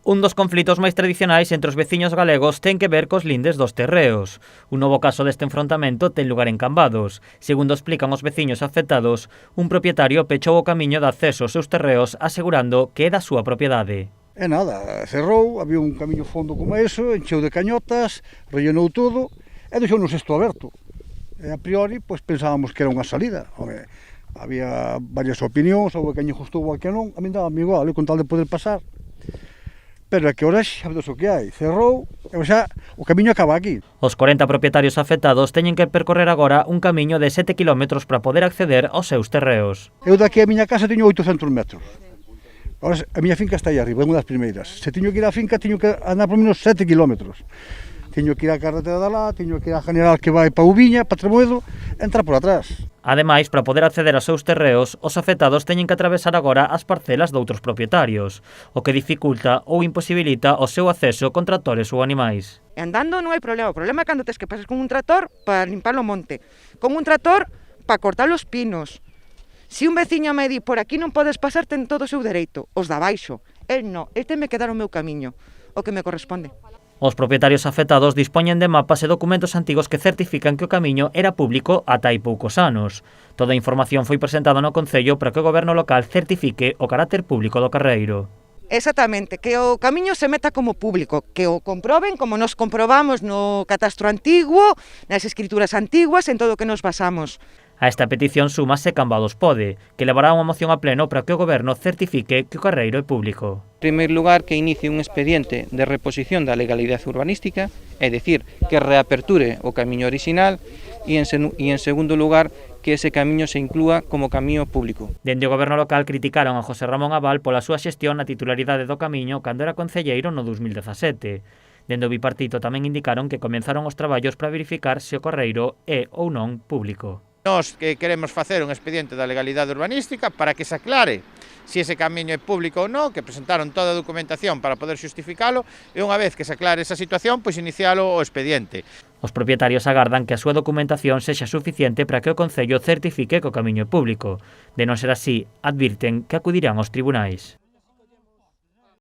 Un dos conflitos máis tradicionais entre os veciños galegos ten que ver cos lindes dos terreos. Un novo caso deste enfrontamento ten lugar en Cambados. Segundo explican os veciños afectados, un propietario pechou o camiño de acceso aos seus terreos asegurando que é da súa propiedade. E nada, cerrou, había un camiño fondo como eso, encheu de cañotas, rellenou todo e deixounos isto aberto. E a priori, pois pensábamos que era unha salida. Había varias opinións, houve quen gustou a que non, a min daba igual, con tal de poder pasar. Pero é que ahora xa vedes o que hai, cerrou, e xa o camiño acaba aquí. Os 40 propietarios afectados teñen que percorrer agora un camiño de 7 km para poder acceder aos seus terreos. Eu daqui a miña casa teño 800 metros. Ahora a miña finca está aí arriba, é unha das primeiras. Se teño que ir á finca, teño que andar por menos 7 km. Teño que ir á carretera de lá, teño que ir á general que vai para Ubiña, para Tremoedo, entrar por atrás. Ademais, para poder acceder aos seus terreos, os afectados teñen que atravesar agora as parcelas doutros propietarios, o que dificulta ou imposibilita o seu acceso con tractores ou animais. Andando non hai problema, o problema é cando tes que pasar con un tractor para limpar o monte, con un tractor para cortar os pinos. Se un veciño me di, por aquí non podes pasar, ten todo o seu dereito, os da baixo. El non, el teme que dar o meu camiño, o que me corresponde. Os propietarios afectados dispoñen de mapas e documentos antigos que certifican que o camiño era público ata hai poucos anos. Toda a información foi presentada no Concello para que o Goberno local certifique o carácter público do carreiro. Exactamente, que o camiño se meta como público, que o comproben como nos comprobamos no catastro antiguo, nas escrituras antiguas, en todo o que nos basamos. A esta petición súmase Cambados Pode, que levará unha moción a pleno para que o Goberno certifique que o carreiro é público. En primeiro lugar, que inicie un expediente de reposición da legalidade urbanística, é dicir, que reaperture o camiño orixinal, e en segundo lugar, que ese camiño se inclúa como camiño público. Dende o Goberno local criticaron a José Ramón Abal pola súa xestión na titularidade do camiño cando era concelleiro no 2017. Dende o bipartito tamén indicaron que comenzaron os traballos para verificar se o carreiro é ou non público. Nós que queremos facer un expediente da legalidade urbanística para que se aclare se ese camiño é público ou non, que presentaron toda a documentación para poder xustificalo e unha vez que se aclare esa situación, pois inicialo o expediente. Os propietarios agardan que a súa documentación sexa suficiente para que o Concello certifique que o camiño é público. De non ser así, advirten que acudirán aos tribunais.